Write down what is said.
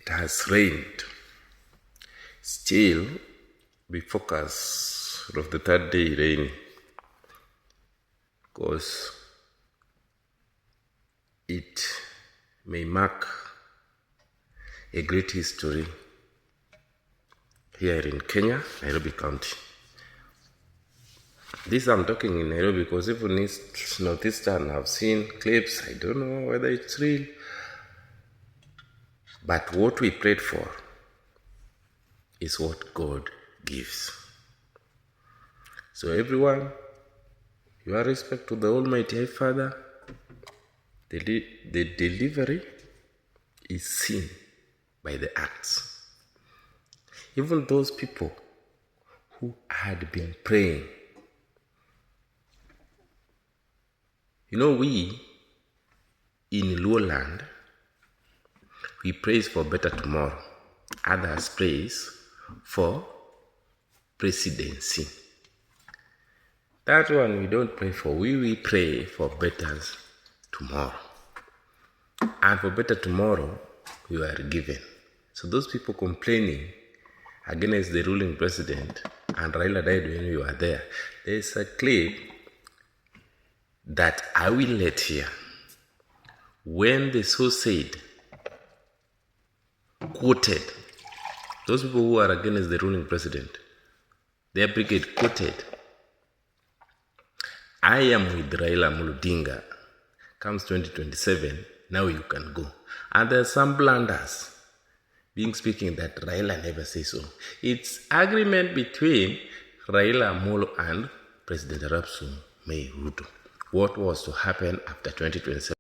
it has rained. Still, we focus of the third day rain, because it may mark a great history here in Kenya, Nairobi County. This I'm talking in Nairobi because even East, Northeastern, I've seen clips. I don't know whether it's real. But what we prayed for is what God gives. So everyone, your respect to the Almighty Father, the delivery is seen by the acts. Even those people who had been praying. You know, we in Lowland, we praise for better tomorrow. Others praise for presidency. That one we don't pray for. We pray for better tomorrow. And for better tomorrow, we are given. So those people complaining against the ruling president, and Raila died when you were there, there's a clip that I will let here. When the so said, quoted, those people who are against the ruling president, their brigade quoted, I am with Raila Muludinga. Comes 2027, now you can go. And there are some blunders being speaking that Raila never says so. It's agreement between Raila Amolo and President Arap May Ruto. What was to happen after 2027?